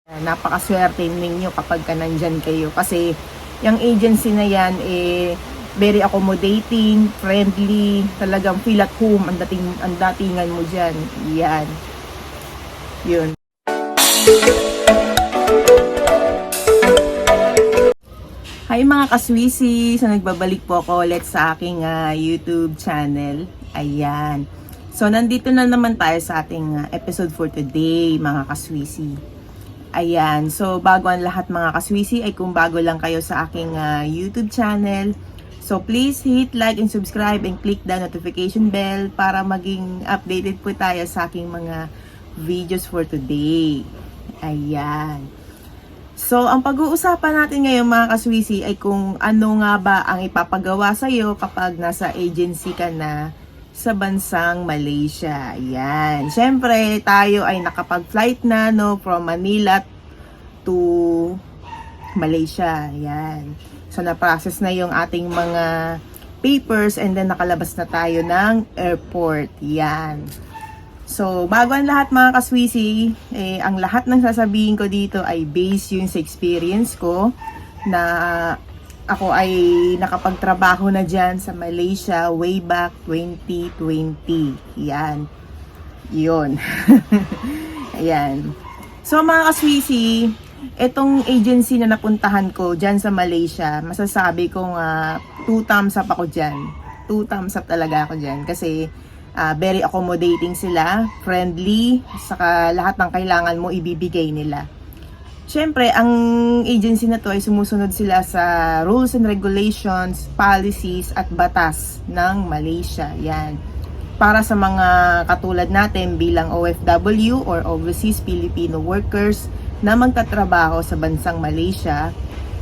Napakaswerte ninyo kapag ka nandyan kayo kasi yung agency na yan very accommodating, friendly, talagang feel at home ang datingan mo dyan. Yan. Yun. Hi mga kaswisi! So nagbabalik po ako ulit sa aking YouTube channel. Ayan. So nandito na naman tayo sa ating episode for today mga kaswisi. Ayan, so bago ang lahat mga kaswisi ay kung bago lang kayo sa aking YouTube channel, so please hit like and subscribe and click the notification bell para maging updated po tayo sa aking mga videos for today. Ayan. So ang pag-uusapan natin ngayon mga kaswisi ay kung ano nga ba ang ipapagawa sa iyo kapag nasa agency ka na sa bansang Malaysia. Ayan. Siyempre, tayo ay nakapag-flight na no, from Manila to Malaysia. Ayan. So, na-process na yung ating mga papers and then nakalabas na tayo ng airport. Ayan. So, bago ang lahat mga kaswisi, ang lahat ng sasabihin ko dito ay based yun sa experience ko na ako ay nakapagtrabaho na dyan sa Malaysia way back 2020. Yan. Yun. Ayan. So mga kaswisi, itong agency na napuntahan ko dyan sa Malaysia, masasabi kong 2 thumbs up ako dyan. 2 thumbs up talaga ako dyan. Kasi very accommodating sila, friendly, saka lahat ng kailangan mo ibibigay nila. Siyempre, ang agency na to ay sumusunod sila sa rules and regulations, policies at batas ng Malaysia. Yan. Para sa mga katulad natin bilang OFW or Overseas Filipino Workers na magtatrabaho sa bansang Malaysia,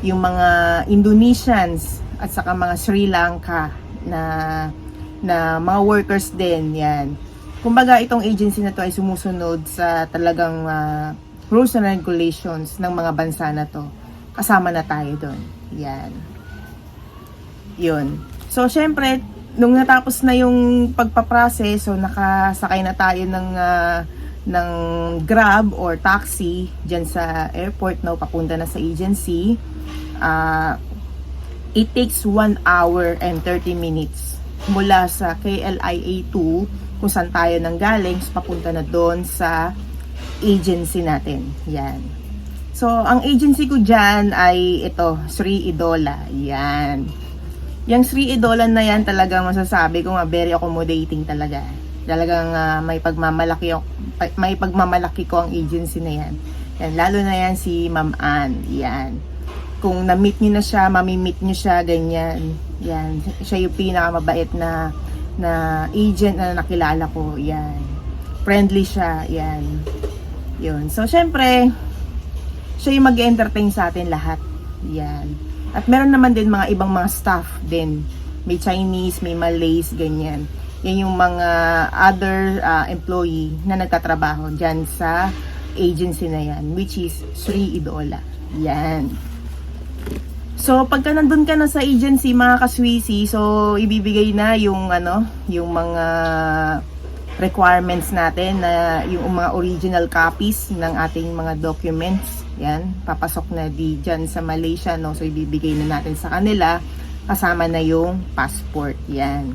yung mga Indonesians at saka mga Sri Lanka na mga workers din. Yan. Kumbaga, itong agency na to ay sumusunod sa talagang rules and regulations ng mga bansa na to. Kasama na tayo doon. Yan. Yun. So, syempre, nung natapos na yung pagpaprocess, so nakasakay na tayo ng Grab or taxi dyan sa airport, no, papunta na sa agency. It takes 1 hour and 30 minutes mula sa KLIA 2 kung saan tayo nanggaling, papunta na doon sa agency natin. Yan. So, ang agency ko dyan ay ito, Sri Idola. Yan. Yung Sri Idola na yan talagang masasabi ko very accommodating talaga. Talagang may pagmamalaki ko ang agency na yan. Yan. Lalo na yan si Ma'am Ann. Yan. Kung na-meet nyo na siya, mamimit nyo siya, ganyan. Yan. Siya yung pinakamabait na agent na nakilala ko. Yan. Friendly siya. Yan. Yun. So, syempre, siya yung mag-entertain sa atin lahat. Yan. At meron naman din mga ibang mga staff din. May Chinese, may Malays, ganyan. Yan yung mga other employee na nagtatrabaho dyan sa agency na yan, which is Sri Idola. Yan. So, pagka nandun ka na sa agency, mga kaswisi, so, ibibigay na yung, yung mga requirements natin na yung mga original copies ng ating mga documents. Yan, papasok na dyan sa Malaysia, no? So, ibibigay na natin sa kanila kasama na yung passport. Yan.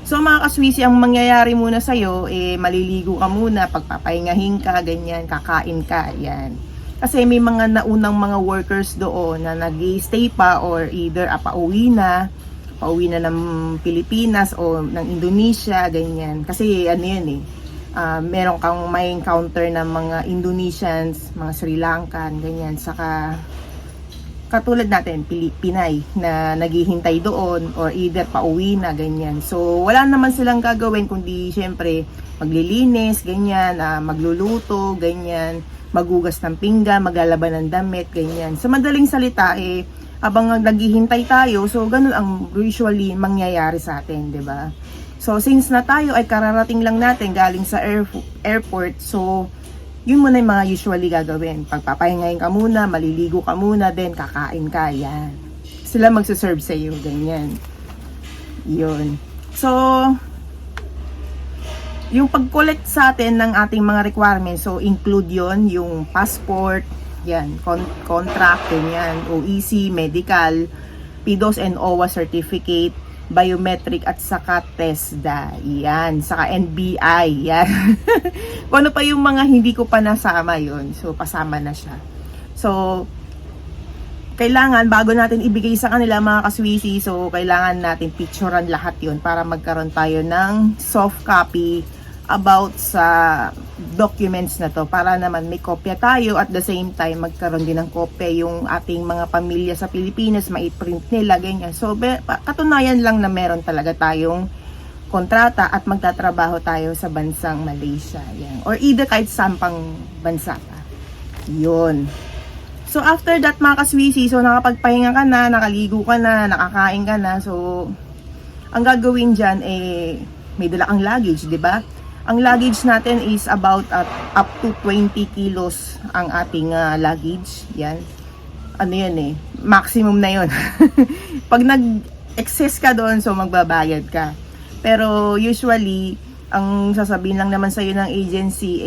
So, mga kaswisi, ang mangyayari muna sa'yo, maliligo ka muna, pagpapahingahin ka, ganyan, kakain ka. Yan. Kasi may mga naunang mga workers doon na nag-stay pa or either pauwi na ng Pilipinas o ng Indonesia, ganyan. Kasi ano yan meron kang may encounter ng mga Indonesians, mga Sri Lankan, ganyan. Saka katulad natin, Pinay na naghihintay doon or either pauwi na, ganyan. So wala naman silang gagawin kundi syempre maglilinis, ganyan, magluluto, ganyan, magugas ng pinggan, maglalaban ng damit, ganyan. Sa madaling salita abang naghihintay tayo, so ganun ang usually mangyayari sa atin, 'di ba? So since na tayo ay kararating lang natin galing sa airport, so yun muna yung mga usually gagawin. Pagpapahingayin ka muna, maliligo ka muna, then kakain ka, yan. Sila magsaserve sa iyo, ganyan. Yun. So yung pag-collect sa atin ng ating mga requirements, so include yon yung passport, yan, contract, ganyan, OEC, medical, PDOS and OWA certificate, biometric at saka TESDA, yan, saka NBI, yan. Kung ano pa yung mga hindi ko pa nasama yon, so pasama na siya. So kailangan bago natin ibigay sa kanila mga kaswisi, so kailangan natin picturean lahat yon para magkaroon tayo ng soft copy about sa documents na to, para naman may kopya tayo at the same time magkaroon din ng kopya yung ating mga pamilya sa Pilipinas, mai-print nila, ganyan. So katunayan lang na meron talaga tayong kontrata at magtatrabaho tayo sa bansang Malaysia, yan, or either kahit sampang bansa pa, yun. So after that mga kaswisi, so nakapagpahinga ka na, nakaligo ka na, nakakain ka na, so ang gagawin dyan may dala kang luggage, di ba? Ang luggage natin is about up to 20 kilos ang ating luggage, yan. Ano yan maximum na yun. Pag nag-excess ka doon, so magbabayad ka. Pero usually, ang sasabihin lang naman sa'yo ng agency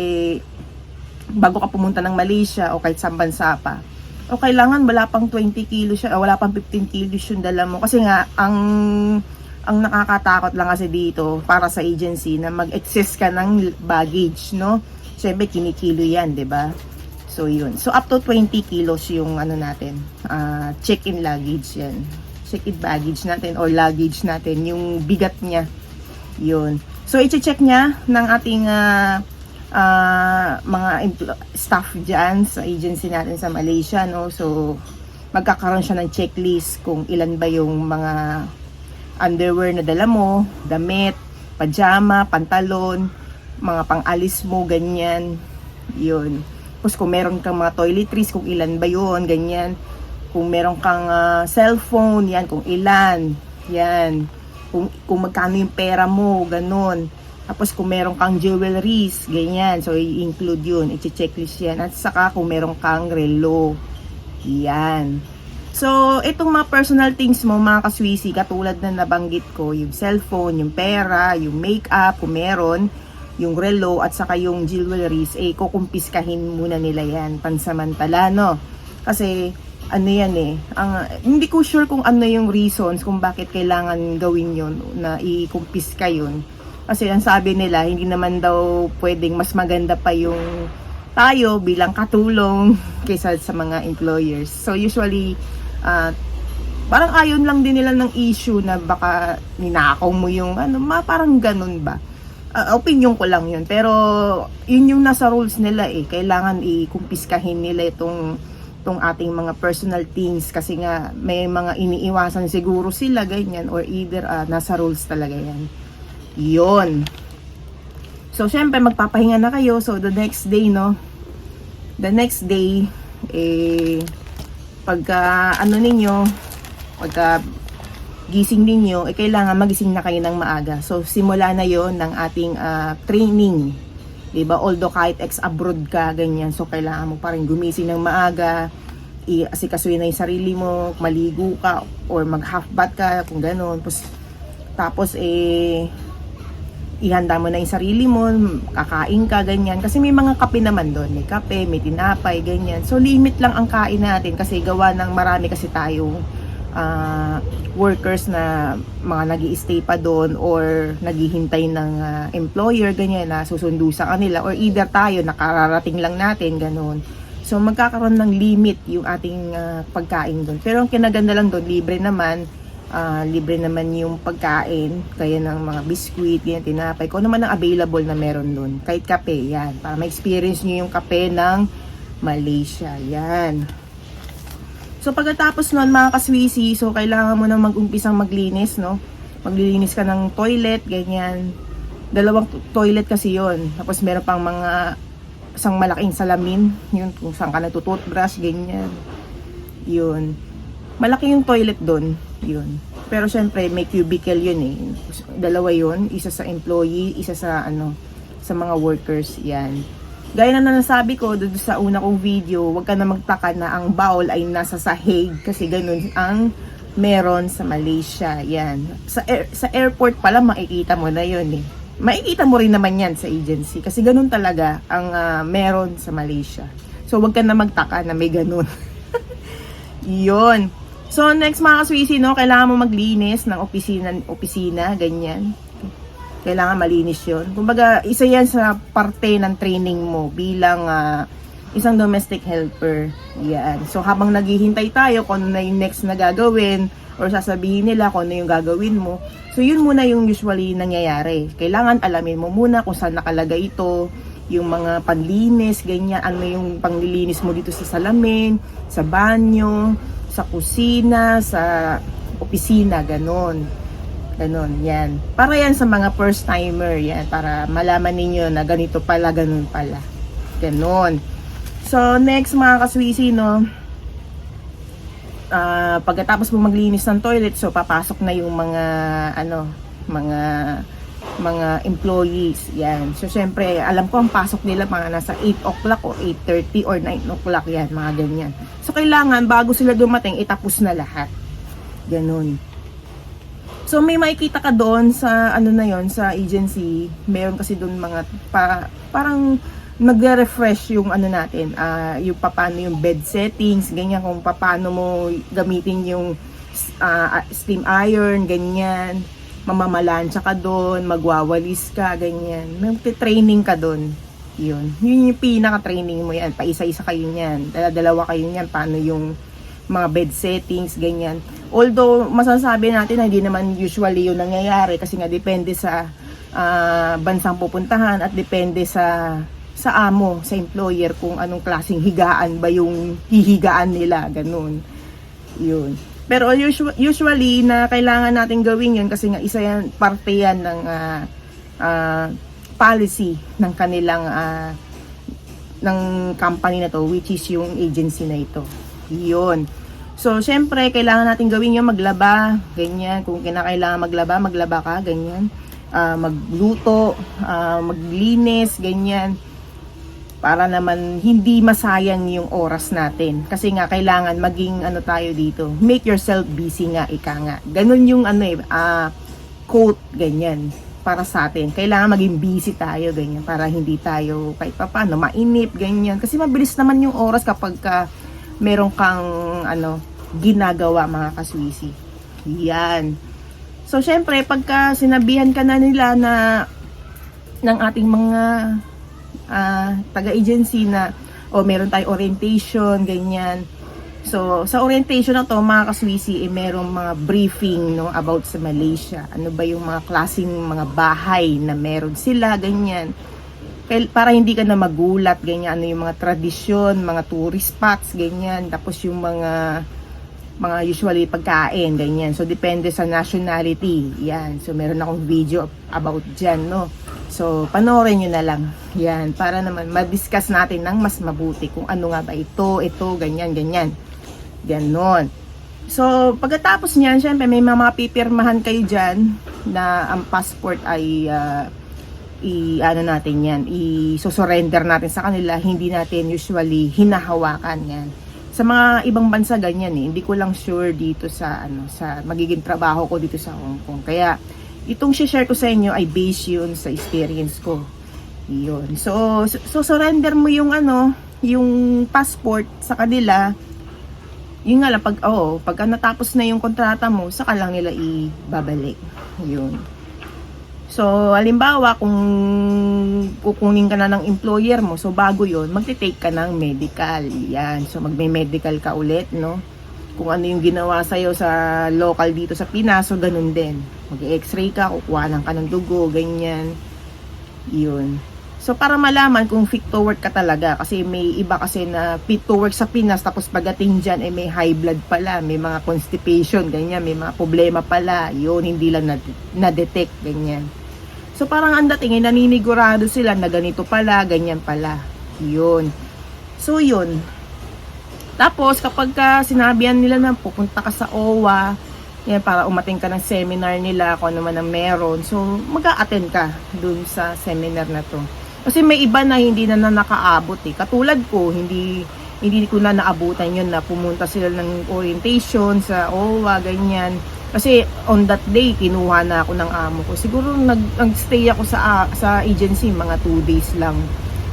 bago ka pumunta ng Malaysia o kahit sa bansa pa, o kailangan wala pang 20 kilos siya, o wala pang 15 kilos yung dala mo. Kasi nga, ang nakakatakot lang kasi dito para sa agency na mag-excess ka ng baggage, no? Siyempre, kinikilo yan, di ba? So, yun. So, up to 20 kilos yung ano natin, check-in luggage yan. Check-in baggage natin or luggage natin, yung bigat niya. Yun. So, i-check niya ng ating mga staff dyan sa agency natin sa Malaysia, no? So magkakaroon siya ng checklist kung ilan ba yung mga underwear na dala mo, damit, pajama, pantalon, mga pang-alis mo, ganyan, yun. Tapos kung meron kang mga toiletries, kung ilan ba yun, ganyan. Kung meron kang cellphone, yan, kung ilan, yan. Kung magkano yung pera mo, ganun. Tapos kung meron kang jewelries, ganyan. So, i-include yun. I-checklist yan. At saka kung meron kang relo. Yan. So, itong mga personal things mo, mga kaswisi, katulad na nabanggit ko, yung cellphone, yung pera, yung makeup, kung meron, yung relo, at saka yung jewelries, kukumpiskahin muna nila yan. Pansamantala, no? Kasi, ano yan hindi ko sure kung ano yung reasons kung bakit kailangan gawin yun, na i-kumpiska yun. Kasi ang sabi nila, hindi naman daw pwedeng mas maganda pa yung tayo bilang katulong kaysa sa mga employers. So usually, parang ayon lang din nila ng issue na baka ninakaw mo yung parang ganun ba. Opinion ko lang yun. Pero yun yung nasa rules nila Kailangan i-kumpiskahin nila itong ating mga personal things kasi nga may mga iniiwasan siguro sila, ganyan, or either nasa rules talaga yan. Yun. So, syempre, magpapahinga na kayo. So, the next day, no? The next day, pagka gising ninyo, kailangan magising na kayo ng maaga. So, simula na yon ng ating training. Diba? Although kahit ex-abroad ka, ganyan. So, kailangan mo pa rin gumising ng maaga. Asikasuhin na yung sarili mo, maligo ka, or mag-half bath ka, kung gano'n. Tapos, ihanda mo na yung sarili mo, kakain ka, ganyan. Kasi may mga kape naman doon. May kape, may tinapay, ganyan. So, limit lang ang kain natin kasi gawa ng marami kasi tayong workers na mga nag-i-stay pa doon or naghihintay ng employer, ganyan, na susundo sa kanila. Or either tayo, nakararating lang natin, ganun. So, magkakaroon ng limit yung ating pagkain doon. Pero ang kinaganda lang doon, libre naman yung pagkain, kaya ng mga biskuit, yan, tinapay, kung naman ang available na meron dun, kahit kape, yan, para ma-experience nyo yung kape ng Malaysia, yan. So pagkatapos nun mga kaswisi, so kailangan mo na mag-umpisang maglinis, no? Maglilinis ka ng toilet, ganyan, 2 toilet kasi yon. Tapos meron pang mga isang malaking salamin, yun, kung saan ka natututbrush, ganyan, yun. Malaki yung toilet doon, yun. Pero syempre may cubicle yun 2 yun, isa sa employee, isa sa sa mga workers, yan. Gaya na nasabi ko doon sa una kong video, huwag ka na magtaka na ang bowl ay nasa sahig kasi ganun ang meron sa Malaysia, yan. Sa airport pala makikita mo na yun makikita mo rin naman yan sa agency. Kasi ganun talaga ang meron sa Malaysia. So, wag ka na magtaka na may ganun. Yun. So, next mga kaswisi, no, kailangan mo maglinis ng opisina, ganyan. Kailangan malinis yun. Kumbaga, isa yan sa parte ng training mo bilang isang domestic helper. Yan. So, habang naghihintay tayo kung ano na yung next na gagawin or sasabihin nila kung ano yung gagawin mo. So, yun muna yung usually nangyayari. Kailangan alamin mo muna kung saan nakalagay ito, yung mga panlinis, ganyan, ano yung panglilinis mo dito sa salamin, sa banyo, sa kusina, sa opisina, ganon. Ganon, yan. Para yan sa mga first timer, yan. Para malaman ninyo na ganito pala, ganon pala. Ganon. So, next mga kaswisi, no, pagkatapos mo maglinis ng toilet, so papasok na yung mga, mga employees, yan. So, syempre, alam ko ang pasok nila mga nasa 8 o'clock o 8:30 or 9 o'clock, yan, mga ganyan. So, kailangan, bago sila dumating, itapos na lahat. Ganon. So, may makikita ka doon sa, na yon sa agency, meron kasi doon mga, parang, nagre-refresh yung natin, yung paano yung bed settings, ganyan, kung paano mo gamitin yung steam iron, ganyan, mamamalansya ka doon, magwawalis ka, ganyan, magte-training ka doon, yun yung pinaka-training mo yan, pa-isa-isa kayo yan, dalawa kayo yan, paano yung mga bed settings, ganyan. Although, masasabi natin na hindi naman usually yun nangyayari kasi nga depende sa bansang pupuntahan at depende sa amo, sa employer, kung anong klaseng higaan ba yung hihigaan nila, ganun. Yun. Pero usually na kailangan natin gawin yun kasi nga isa yan, parte yan ng policy ng kanilang ng company na to, which is yung agency na ito. Yun. So, syempre, kailangan natin gawin yung maglaba, ganyan. Kung kinakailangan maglaba ka, ganyan. Magluto, maglinis, ganyan. Para naman hindi masayang yung oras natin. Kasi nga, kailangan maging tayo dito. Make yourself busy nga, ika nga. Ganun yung quote, ganyan. Para sa atin. Kailangan maging busy tayo, ganyan. Para hindi tayo kahit paano, mainip, ganyan. Kasi mabilis naman yung oras kapag meron kang ginagawa, mga kaswisi. Yan. So, syempre, pagka sinabihan ka na nila na ng ating mga taga-agency na meron tayong orientation, ganyan. So, sa orientation na to, mga kaswisi, merong mga briefing, no, about sa Malaysia. Ano ba yung mga klaseng mga bahay na meron sila, ganyan. Para hindi ka na magulat, ganyan, ano yung mga tradisyon, mga tourist spots, ganyan. Tapos yung mga usually pagkain, ganyan. So, depende sa nationality. Yan. So, meron akong video about dyan, no. So, panoorin nyo na lang. Yan. Para naman ma-discuss natin ng mas mabuti kung ano nga ba ito, ganyan, ganyan. Ganon. So, pagkatapos niyan, syempre, may mga pipirmahan kayo dyan na ang passport ay natin yan, i-surrender natin sa kanila. Hindi natin usually hinahawakan yan. Sa mga ibang bansa ganyan Hindi ko lang sure dito sa sa magiging trabaho ko dito sa Hong Kong. Kaya itong share ko sa inyo ay based yun sa experience ko. Yun. So surrender mo yung yung passport sa kanila. Yun nga lang pagka natapos na yung kontrata mo, saka lang nila ibabalik. Yun. So, halimbawa, kung kukunin ka na ng employer mo, so bago yun, magte-take ka ng medical. Yan. So, magme-medical ka ulit, no? Kung ano yung ginawa sa'yo sa local dito sa Pinas, so ganun din. Mag-x-ray ka, kukuhanan ka ng dugo, ganyan. Yun. So, para malaman kung fit to work ka talaga. Kasi may iba kasi na fit to work sa Pinas, tapos pagdating dyan, may high blood pala, may mga constipation, ganyan, may mga problema pala. Yun, hindi lang na-detect, ganyan. So, parang ang dating, naninigurado sila na ganito pala, ganyan pala. Yun. So, yun. Tapos, kapag sinabihan nila na pupunta ka sa OWA, yan, para umating ka ng seminar nila, kung ano man ang meron. So, mag-a-attend ka dun sa seminar na to. Kasi may iba na hindi na nakaabot Katulad ko, hindi ko na naabutan yun na pumunta sila ng orientation sa OWA, ganyan. Kasi on that day, kinuha na ako ng amo ko. Siguro nag-stay ako sa agency mga 2 days lang.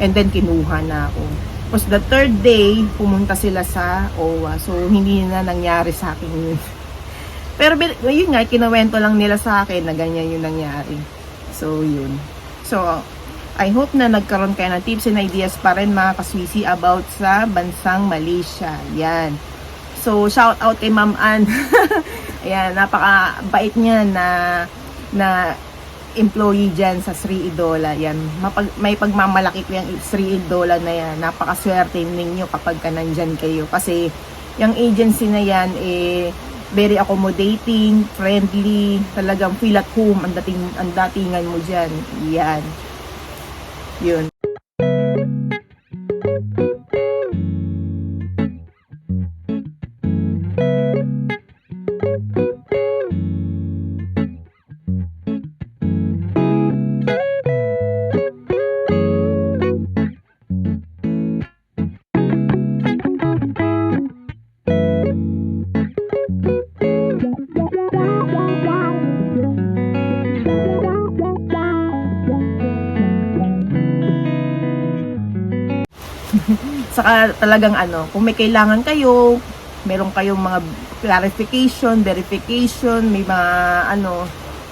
And then kinuha na ako. Tapos the third day, pumunta sila sa OWA. So hindi na nangyari sa akin yun. Pero yun nga, kinawento lang nila sa akin na ganyan yung nangyari. So yun. So I hope na nagkaroon kayo ng tips and ideas pa rin mga kaswisi about sa bansang Malaysia. Yan. So shout out kay Ma'am Ann. Ayan, napaka-bait niya na employee dyan sa Sri Idola. Yan, may pagmamalaki ko yung Sri Idola na yan. Napakaswerte ninyo kapag ka nandyan kayo. Kasi yung agency na yan, very accommodating, friendly, talagang feel at home ang datingan mo dyan. Yan. Yun. Saka talagang kung may kailangan kayo, meron kayong mga clarification, verification, may mga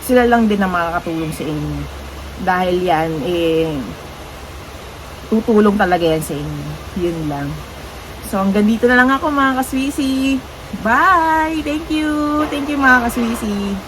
sila lang din ang makakatulong sa inyo. Dahil yan, tutulong talaga yan sa inyo. Yun lang. So, hanggang dito na lang ako mga kaswisi. Bye! Thank you! Thank you mga kaswisi!